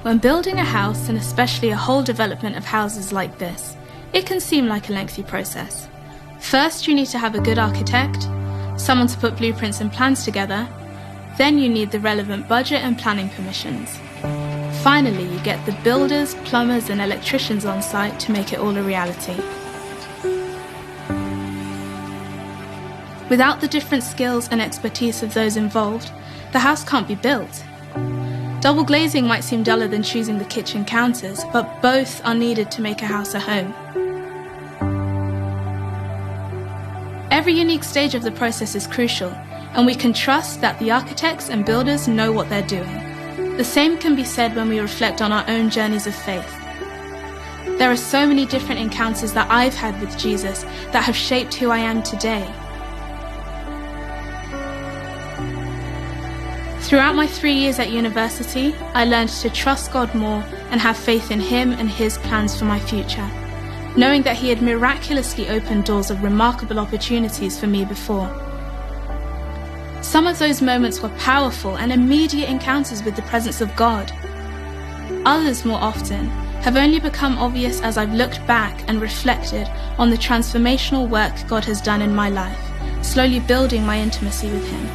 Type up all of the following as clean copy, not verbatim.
When building a house, and especially a whole development of houses like this, it can seem like a lengthy process. First, you need to have a good architect, someone to put blueprints and plans together. Then you need the relevant budget and planning permissions. Finally, you get the builders, plumbers and electricians on site to make it all a reality. Without the different skills and expertise of those involved, the house can't be built. Double glazing might seem duller than choosing the kitchen counters, but both are needed to make a house a home. Every unique stage of the process is crucial, and we can trust that the architects and builders know what they're doing. The same can be said when we reflect on our own journeys of faith. There are so many different encounters that I've had with Jesus that have shaped who I am today. Throughout my 3 years at university, I learned to trust God more and have faith in Him and His plans for my future, knowing that He had miraculously opened doors of remarkable opportunities for me before. Some of those moments were powerful and immediate encounters with the presence of God. Others, more often, have only become obvious as I've looked back and reflected on the transformational work God has done in my life, slowly building my intimacy with Him.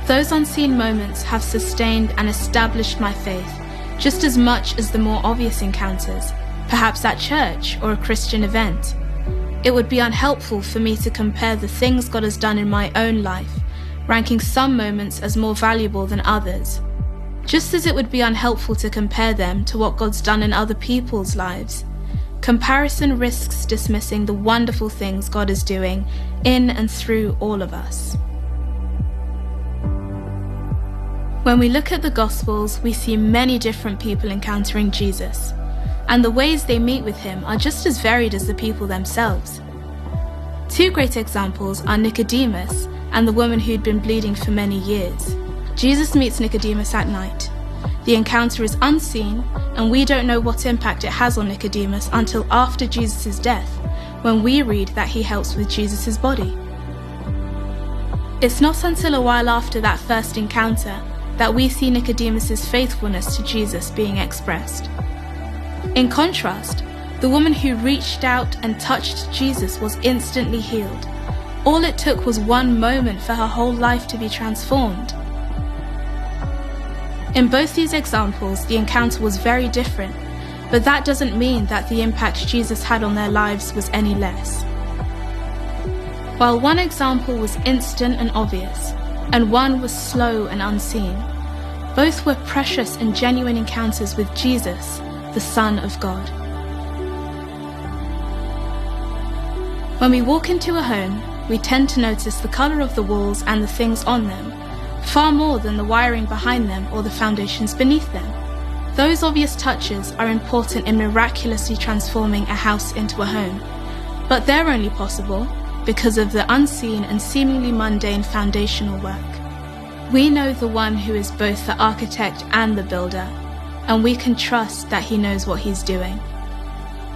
Those unseen moments have sustained and established my faith just as much as the more obvious encounters, perhaps at church or a Christian event. It would be unhelpful for me to compare the things God has done in my own life, ranking some moments as more valuable than others, just as it would be unhelpful to compare them to what God's done in other people's lives. Comparison risks dismissing the wonderful things God is doing in and through all of us. When we look at the Gospels, we see many different people encountering Jesus, and the ways they meet with Him are just as varied as the people themselves. Two great examples are Nicodemus and the woman who'd been bleeding for many years. Jesus meets Nicodemus at night. The encounter is unseen, and we don't know what impact it has on Nicodemus until after Jesus' death, when we read that he helps with Jesus' body. It's not until a while after that first encounter that we see Nicodemus' faithfulness to Jesus being expressed. In contrast, the woman who reached out and touched Jesus was instantly healed. All it took was one moment for her whole life to be transformed. In both these examples, the encounter was very different, but that doesn't mean that the impact Jesus had on their lives was any less. While one example was instant and obvious, and one was slow and unseen, both were precious and genuine encounters with Jesus, the Son of God. When we walk into a home, we tend to notice the color of the walls and the things on them, far more than the wiring behind them or the foundations beneath them. Those obvious touches are important in miraculously transforming a house into a home, but they're only possible because of the unseen and seemingly mundane foundational work. We know the one who is both the architect and the builder, and we can trust that he knows what he's doing.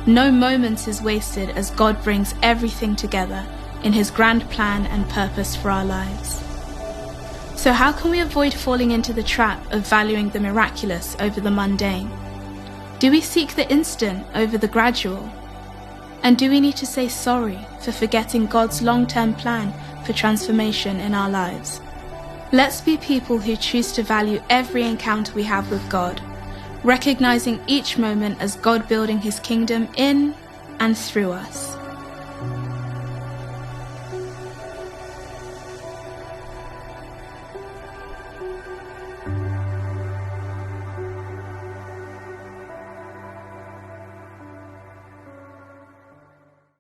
No moment is wasted as God brings everything together in his grand plan and purpose for our lives. So how can we avoid falling into the trap of valuing the miraculous over the mundane? Do we seek the instant over the gradual? And do we need to say sorry for forgetting God's long-term plan for transformation in our lives? Let's be people who choose to value every encounter we have with God, recognizing each moment as God building his kingdom in and through us.